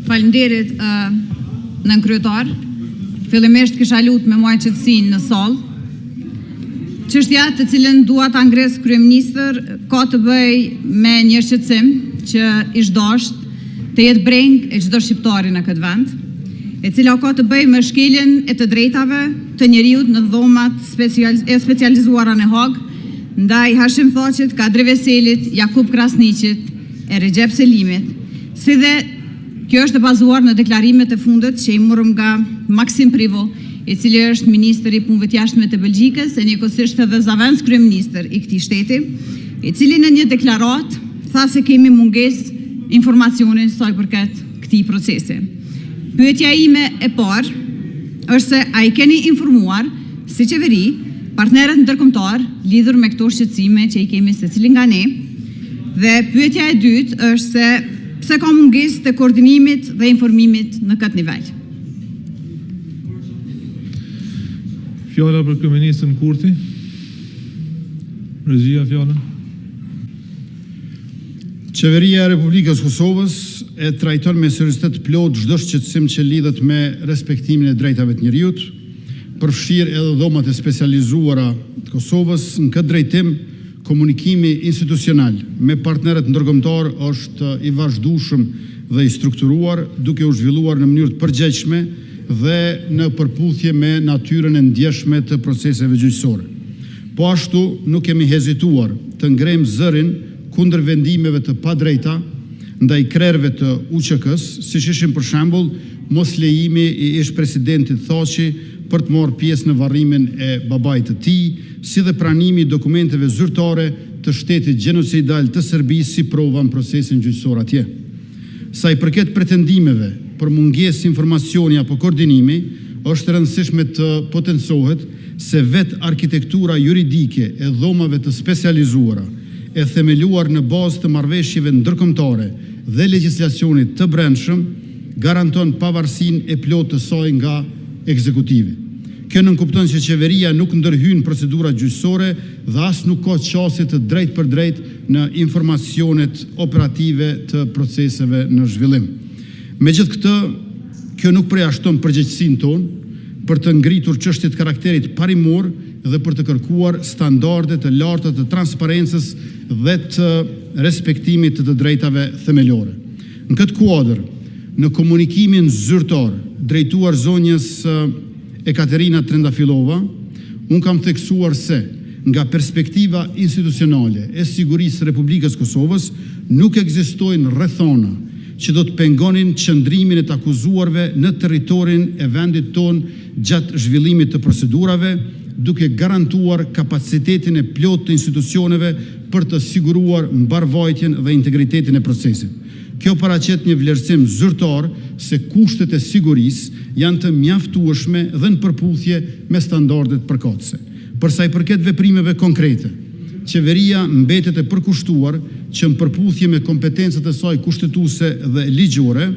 Faleminderit nën kryetar. Fillimisht kisha lutë me muaj qetësinë në sallë. Çështja të cilën dua ta ngres kryeministër ka të bëjë me një shqetësim që ish dasht të jetë breng e çdo shqiptari në këtë vend, e cila ka të bëjë me shkeljen e të drejtave të njeriut në dhomat specializuara në Hag, ndaj Hashim Thaqit, Kadri Veselit, Jakub Krasniqit e Recep Selimit, si dhe kjo është bazuar në deklarimet e fundit që i morëm nga Maksim Privo, i cili është ministri i punëve të jashtme të Belgjikës e njëkohësisht edhe zavendës kryeministër i këtij shteti, i cili në një deklarat tha se kemi mungesë informacioni sa i përket këtij procesi. Pyetja ime e parë është se a i keni informuar si qeveri partnerët ndërkombëtar lidhur me këto shqetësime që i kemi secili nga ne, dhe pyetja e dytë është se pse ka mungesë të koordinimit dhe informimit në këtë nivel. Fjala për kryeministrin Kurti. Regjia fjalën. Qeveria e Republikës Kosovës e trajton me seriozitet plot çdo shqetësim që lidhet me respektimin e drejtave të njerëzit, përfshirë edhe dhomat e specializuara të Kosovës. Në këtë drejtim, komunikimi institucional me partnerët ndërkombëtar është i vazhdueshëm dhe i strukturuar, duke u zhvilluar në mënyrë të përgjegjshme dhe në përputhje me natyrën e ndjeshme të proceseve gjyqësore. Po ashtu nuk kemi hezituar të ngrejmë zërin kundër vendimeve të padrejta ndaj krerëve të UÇK-s, siç ishin për shembull mos lejimi i ish presidentit Thaqi për të marrë pjesë në varrimin e babait të tij, si dhe pranimi i dokumenteve zyrtare të shtetit gjenocidal të Serbisë si prova në procesin gjyqësor atje. Sa i përket pretendimeve për mungesë informacioni apo koordinimi, është rëndësishme të potencohet se vetë arkitektura juridike e dhomave të specializuara e themeluar në bazë të marrëveshjeve ndërkombëtare dhe legjislacionit të brendshëm garanton pavarësinë e plotë të saj nga ekzekutivi. Kjo nënkupton që qeveria nuk ndërhyn procedura gjyqësore dhe as nuk ka qasje të drejt për drejt në informacionet operative të proceseve në zhvillim. Megjithë këtë, kjo nuk përjashton përgjegjësinë tonë për të ngritur çështjet karakterit parimor dhe për të kërkuar standarde të larta të transparencës dhe të respektimit të drejtave themelore. Në këtë kuadër, në komunikimin zyrtar drejtuar zonjës Ekaterina Trendafilova, unë kam theksuar se nga perspektiva institucionale e sigurisë së Republikës Kosovës nuk ekzistojnë rrethona që do të pengonin qëndrimin e të akuzuarve në territorin e vendit tonë gjatë zhvillimit të procedurave, duke garantuar kapacitetin e plot të institucioneve për të siguruar mbarvajtjen dhe integritetin e procesit. Kjo paraqet një vlerësim zyrtar se kushtet e sigurisë janë të mjaftueshme dhe në përputhje me standardet përkatëse. Për sa i përket veprimeve konkrete, qeveria mbetet e përkushtuar që në përputhje me kompetencat e saj kushtetuese dhe ligjore,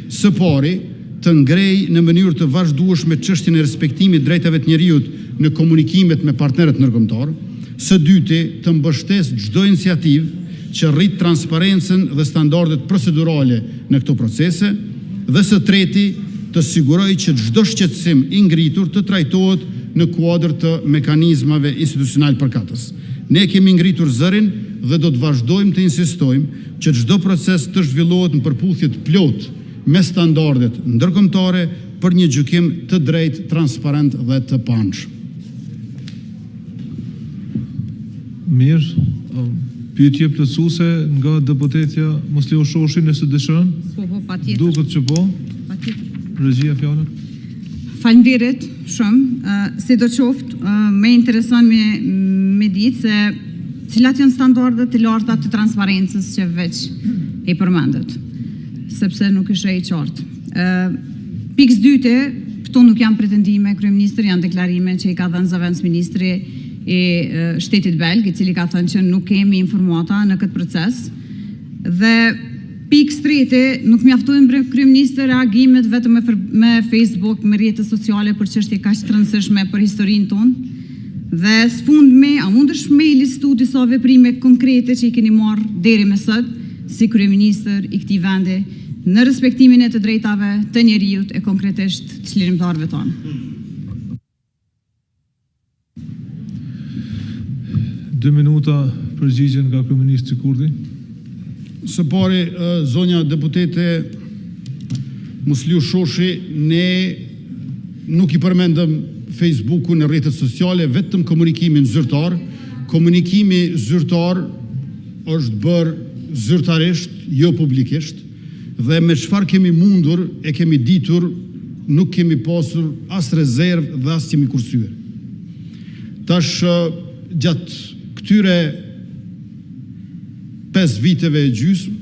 së pari të ngrej në mënyrë të vazhdueshme çështjen e respektimit drejtave të njerëzit në komunikimet me partnerët ndërkombëtar, së dyti të mbështesë çdo iniciativë që rrit transparencën dhe standardet procedurale në këto procese, dhe së treti të siguroj që çdo shqetësim i ngritur të trajtohet në kuadër të mekanizmave institucional përkatës. Ne kemi ngritur zërin dhe do të vazhdojmë të insistojmë që çdo proces të zhvillohet në përputhje të plotë me standardet ndërkombëtare për një gjykim të drejtë, transparent dhe të panshëm. Mirë, pyetje plotësuese nga deputetja Mosleo Shoshi, nëse dëshiron. Po, patjetër. Duket që po. Patjetër. Regjia fjalën. Faleminderit shumë. Sidoqoftë, më intereson me ditë se cilat janë standardet e larta të transparencës që veç e përmendet, sepse nuk është e qartë. Pikës dyte, këto nuk janë pretendime, kryeministri, janë deklarime që i ka dhënë zëvendës ministri i shtetit belg, i cili ka thënë që nuk kemi informata në këtë proces. Dhe pikës trete, nuk mjaftojnë kryeministri reagimet vetëm me Facebook, me rrjetet sociale për çështje kaq të rëndësishme për historinë tonë. Dhe sfundmi, a mundesh me listu disa veprime konkrete që i keni marrë deri më sot si kryeministër i këtij vendi në respektimin e të drejtave të njerëzit e konkretisht të çlirimtarëve tonë. Dy minuta përgjigjen nga kryeministri Kurti. Së pari, zonja deputete Musliu Shoshi, ne nuk i përmendëm Facebooku në rrjetet sociale, vetëm komunikimin zyrtar. Komunikimi zyrtar është bërë zyrtarisht, jo publikisht, dhe me çfarë kemi mundur e kemi ditur, nuk kemi pasur as rezervë dhe as kemi kursyer. Tash, gjatë këtyre 5 viteve e gjysmë,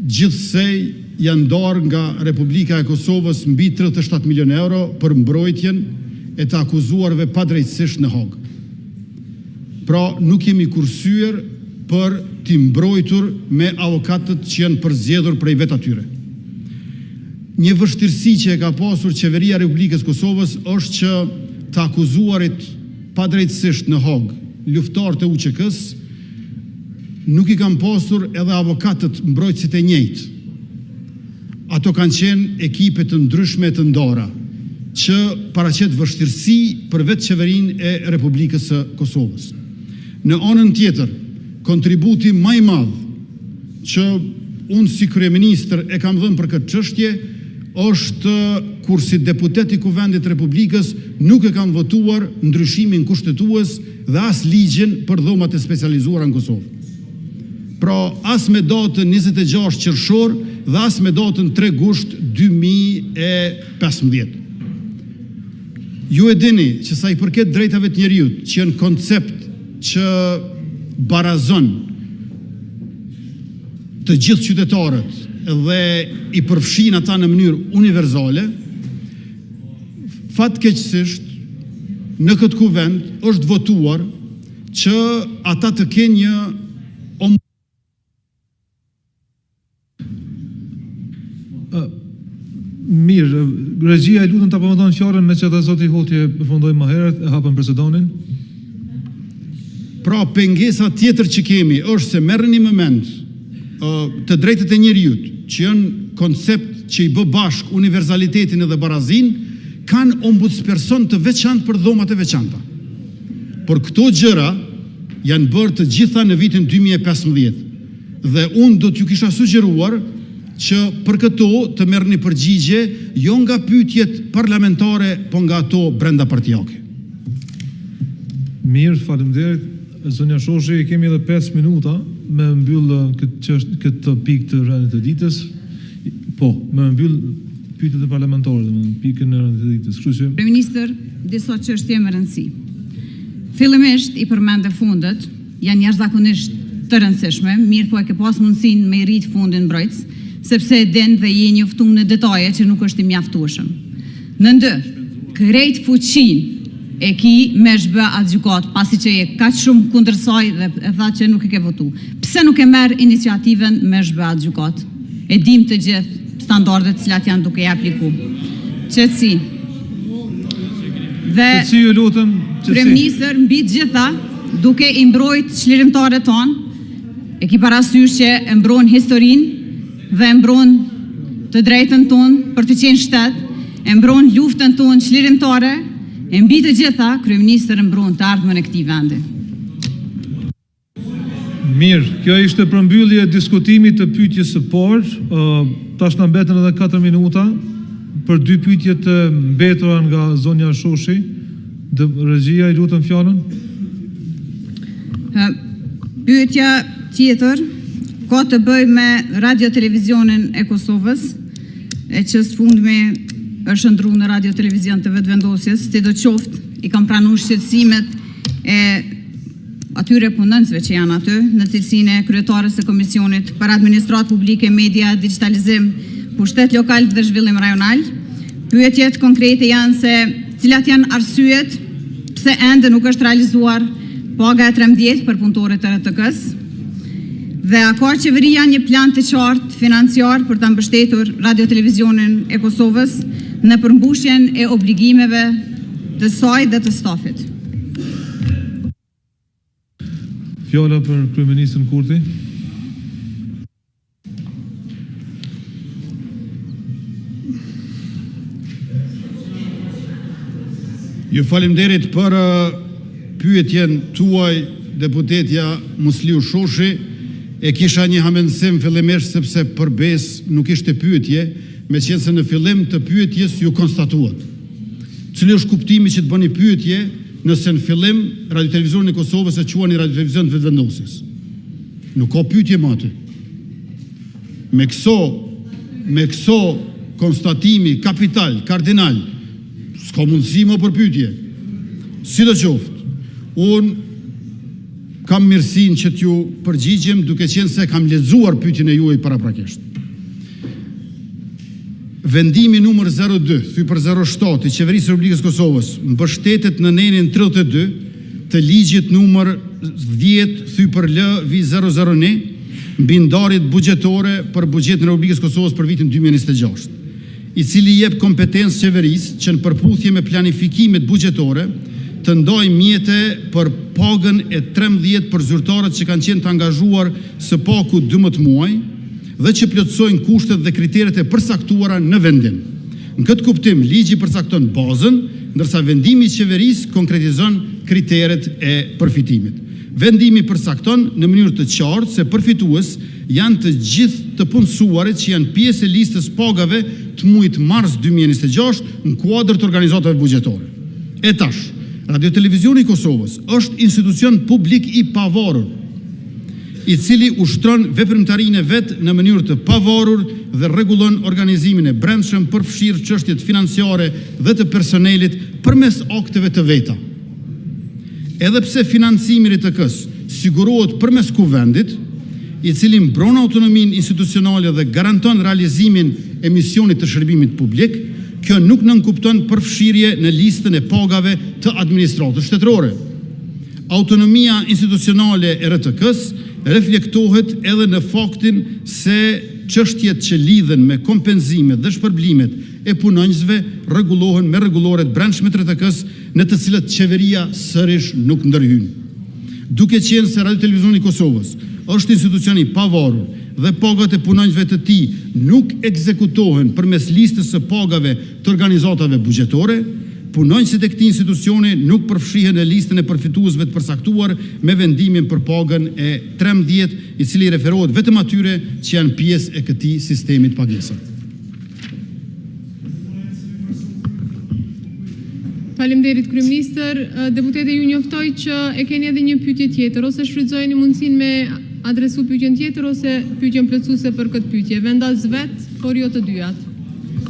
gjithsej janë ndarë nga Republika e Kosovës mbi 37 milion euro për mbrojtjen e të akuzuarve padrejtësisht në Hag. Pra nuk jemi kursyer për t'i mbrojtur me avokatët që janë përzgjedhur prej vetë atyre. Një vështirësi që e ka pasur qeveria e Republikës Kosovës është që të akuzuarit padrejtësisht në Hag, luftarët e UÇK-s, nuk i kanë pasur edhe avokatët mbrojtësit e njëjtë. Ato kanë qenë ekipe të ndryshme të ndara, që paraqet vështirësi për vetë qeverinë e Republikës së Kosovës. Në anën tjetër, kontributi më i madh që unë si kryeministër e kam dhënë për këtë çështje është kur si deputet i Kuvendit të Republikës nuk e kam votuar ndryshimin kushtetues dhe as ligjin për dhomat e specializuara në Kosovë. Pra, as me datën 26 qershor dhe as me datën 3 gusht 2015. Ju e dini që sa i përket drejtave të njerëzit, që janë koncept që barazon të gjithë qytetarët dhe i përfshin ata në mënyrë universale, fatkeqësisht në këtë kuvend është votuar që ata të kenë një Mirë, regjia e lutem ta përmendon fjalën me që dhe zoti Hoti e përfundoi më herët, e hapën precedonin. Pra, pengesa tjetër që kemi është se merrni një moment të drejtat e njerëzit, që janë koncept që i bë bashk universalitetin edhe barazin, kanë ombudsperson të veçantë për dhomat e veçanta. Por këto gjëra janë bërë të gjitha në vitin 2015 dhe unë do t'ju kisha sugjeruar që për këto të merrni përgjigje jo nga pyetjet parlamentare, po nga ato brenda partijake. Mirë, faleminderit. Zonja Shoshi, kemi edhe 5 minuta me mbyll këtë pikë të rëndit të ditës. Po, me mbyll pyetjet e parlamentarëve, me pikën e rëndit të ditës. Kështu që Kryeministër, disa çështje me rëndësi. Fillimisht i përmendë fundet, janë jashtëzakonisht të rëndësishme, mirë po e ke pas mundësinë me rrit fundin mbrojtës, sepse e den dhe je njoftum në detaje që nuk është i mjaftueshëm. Në ndë, krejt fuqin e ki me shbë adjukat, pasi që je kaq shumë kundër saj dhe e tha që nuk e ke votu. Pse nuk e merr iniciativen me shbë adjukat? E dim të gjithë standardet cilat janë duke i apliku. Qetësi. Dhe qetësi, ju lutem, qetësi. Kryeministër mbi të gjitha, duke i mbrojt çlirimtarët tonë, e ki parasysh që e mbron historinë dhe e mbron të drejtën tonë për të qenë shtet, e mbron luftën tonë çlirimtare, e mbi të gjitha, kryeministër e mbron të ardhmen e këtij vendi. Mirë, kjo ishte përmbyllje e diskutimit të pyetjes së parë. Tash na mbeten edhe 4 minuta për 2 pyetje të mbetura nga zonja Shoshi. Regjia, i lutem fjalën. Pyetja tjetër ka të bëj me radio-televizionin e Kosovës, e që së fundmi është ndru në radio-televizion të vetëvendosjes, si do qoftë i kam pranu shqetësimet e atyre punënësve që janë aty, në cilësinë e kryetarës e Komisionit për Administratë Publike, Media, Digitalizim, Pushtet Lokal dhe Zhvillim Rajonal. Pyetjet konkrete janë se cilat janë arsyet pse ende nuk është realizuar paga e 13 për punëtorët e RTK-s, dhe a ka qeveria një plan të qartë financiar për të mbështetur radio-televizionin e Kosovës në përmbushjen e obligimeve të saj dhe të stafit? Fjala për kryeministrin Kurti. Ju faleminderit për pyetjen tuaj, deputetja Musliu Shoshi. E kisha një hamendësim fillimisht sepse përbes nuk ishte pyetje, meqense se në fillim të pyetjes ju konstatuat. Cili është kuptimi që të bëni pyetje nëse në fillim Radio-Televizionin e Kosovës e quani Radio-Televizion vetëvendosjes? Nuk ka pyetje më aty. Me këso konstatimi kapital, kardinal, s'ka mundësi më për pyetje. Sidoqoftë, unë kam mirësin që t'ju përgjigjem duke qenë se kam lexuar pyetjen e juaj paraprakisht. Vendimi numër 02, thyper 07 i Qeverisë së Republikës Kosovës mbështetet në nenin 32 të ligjit numër 10 thyper L-001 mbi ndarjet buxhetore për buxhetin e Republikës Kosovës për vitin 2026, i cili jep kompetencë qeverisë që në përputhje me planifikimet buxhetore të ndaj mjete për pagën e 13 për zyrtarët që kanë qenë të angazhuar së paku 12 muaj dhe që plotësojnë kushtet dhe kriteret e përsaktuara në vendim. Në këtë kuptim, ligji përsakton bazën, ndërsa vendimi i qeverisë konkretizon kriteret e përfitimit. Vendimi përsakton në mënyrë të qartë se përfitues janë të gjithë të punësuarit që janë pjesë e listës pagave të muajit mars 2026 në kuadër të organizatave buxhetore. E tash, Radio-Televizioni i Kosovës është institucion publik i pavarur, i cili ushtron veprimtarinë e vet në mënyrë të pavarur dhe rregullon organizimin e brendshëm përfshirë çështjet financiare dhe të personelit përmes akteve të veta. Edhe pse financimi i RTK-s sigurohet përmes kuvendit, i cili mbron autonominë institucionale dhe garanton realizimin e misionit të shërbimit publik, kjo nuk nënkupton përfshirje në listën e pagave të administratës shtetërore. Autonomia institucionale e RTK-s reflektohet edhe në faktin se çështjet që lidhen me kompenzimet dhe shpërblimet e punonjësve rregullohen me rregulloret brendshme të RTK-s në të cilat qeveria sërish nuk ndërhyn. Duke qenë se Radio-Televizioni i Kosovës është institucion i pavarur dhe pagat e punonjësve të tij nuk ekzekutohen përmes listës së pagave të organizatave buxhetore, punonjësit e këtij institucioni nuk përfshihen në listën e përfituesve të përsaktuar me vendimin për pagën e 13, i cili referohet vetëm atyre që janë pjesë e këtij sistemi të pagesave. Faleminderit kryeministër. Deputete, ju njoftoj që e keni edhe një pyetje tjetër, ose shfrytëzojeni mundësinë me adresu pyetjen tjetër ose pyetjen plotësuese për këtë pyetje. Vendas vet, por jo të dyjat.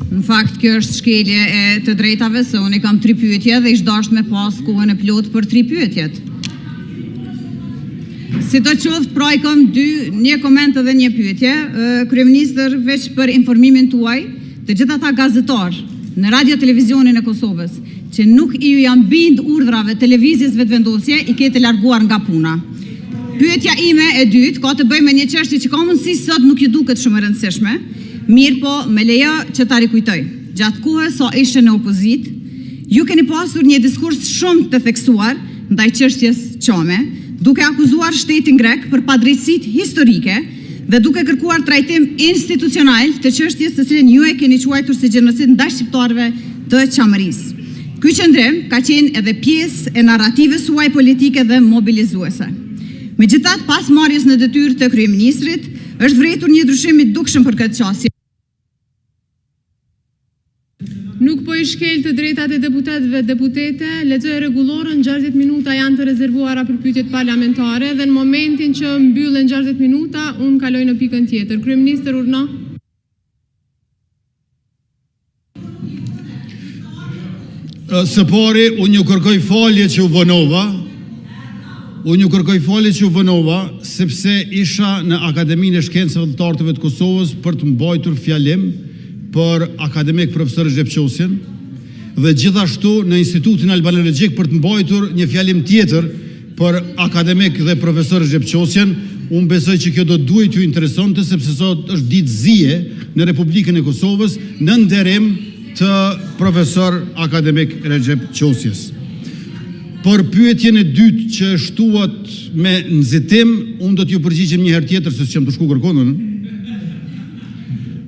Në fakt, kjo është shkelje e të drejtave, se unë i kam 3 pyetje dhe ishtë dashtë me pas kohën e plot për 3 pyetjet. Si të qoftë, pra i kam 1 koment dhe 1 pyetje. Kryeministër, veç për informimin tuaj, të gjitha ta gazetar në Radio-Televizionin e Kosovës, që nuk i ju janë bind urdhrave televizjes vetëvendosje, i kete larguar nga puna. Pyetja ime e dytë ka të bëjë me një çështje që ka mundësi sot nuk ju duket shumë e rëndësishme, mirë po me leja që ta rikujtoj. Gjatë kohës sa ishe në opozit, ju keni pasur një diskurs shumë të theksuar ndaj çështjes qame, duke akuzuar shtetin grek për padrejtësitë historike dhe duke kërkuar trajtim institucional të çështjes të cilën ju e keni quajtur si gjenocid ndaj shqiptarëve të qamërisë. Ky qëndrim ka qenë edhe pjesë e narrativës suaj politike dhe mobilizuese. Megjithatë, pas marrjes në detyrë të kryeministrit, është vërtetur një ndryshim i dukshëm për këtë çështje. Nuk po i shkel të drejtat e deputetëve deputete, lexoj rregullorën, 60 minuta janë të rezervuara për pyetjet parlamentare dhe në momentin që mbyllen 60 minuta, unë kaloj në pikën tjetër. Kryeministër Urna. Së pari, unë ju kërkoj falje që u vënova, sepse isha në Akademinë e Shkencave të Arteve të Kosovës për të mbajtur fjalim për akademik profesor Recep Qosjen dhe gjithashtu në Institutin Albanologjik për të mbajtur një fjalim tjetër për akademik dhe profesor Recep Qosjen. Unë besoj që kjo do duhet ju interesonte, sepse sot është ditë zije në Republikën e Kosovës në nderim të profesor akademik Recep Qosjes. Për pyetjen e dytë që shtuat me nxitim, unë do t'ju përgjigjem një herë tjetër se s'jam të shku kërkondën.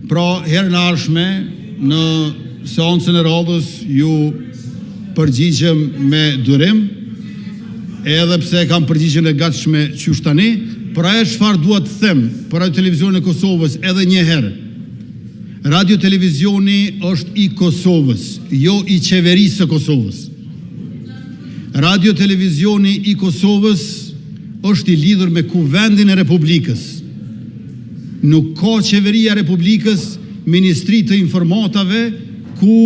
Pra, herën e ardhshme në seancën e radhës ju përgjigjem me durim, edhe pse kam përgjigjen e gatshme qysh tani, por ajo çfarë dua të them për Radio Televizionin e Kosovës edhe një herë. Radio Televizioni është i Kosovës, jo i qeverisë së Kosovës. Radio Televizioni i Kosovës është i lidhur me Kuvendin e Republikës. Nuk ka qeveria e Republikës, Ministri të Informatave, ku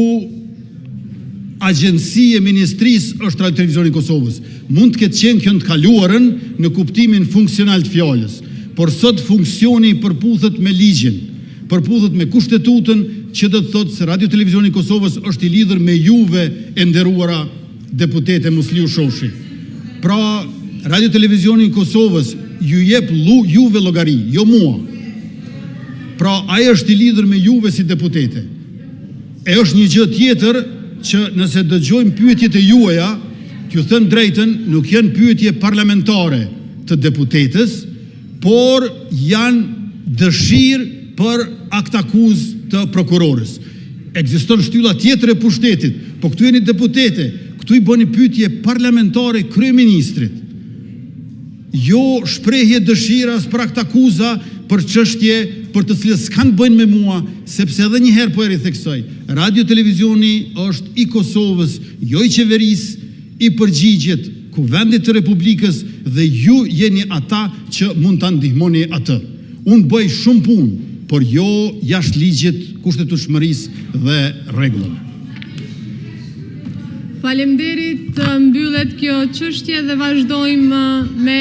agjensia e ministrisë është Radio Televizioni i Kosovës. Mund të ketë qenë kjo të kaluarën në kuptimin funksional të fjalës, por sot funksioni përputhet me ligjin, përputhet me kushtetutën, që do të thotë se Radio Televizioni i Kosovës është i lidhur me juve e nderuara deputete Musliu Shoshi. Pra, Radio Televizioni i Kosovës ju jep juve llogari, jo mua. Pra, ai është i lidhur me juve si deputete. E është një gjë tjetër që nëse dëgjojmë pyetjet e juaja, t'ju thënë drejtën, nuk janë pyetje parlamentare të deputetës, por janë dëshirë për aktakuz të prokurorës. Ekziston shtylla tjetër e pushtetit, po këtu jeni deputete, këtu i bëni pyetje parlamentare kryeministrit. Jo shprehje dëshiras për aktakuza për çështje për të cilës s'kan bëjnë me mua, sepse edhe një herë po e ritheksoj. Radio Televizioni është i Kosovës, jo i qeverisë, i përgjigjet Kuvendit të Republikës dhe ju jeni ata që mund ta ndihmoni atë. Unë bëj shumë punë, por jo jashtë ligjit, kushtetutshmërisë dhe rregullave. Faleminderit, mbyllet kjo çështje dhe vazhdojmë me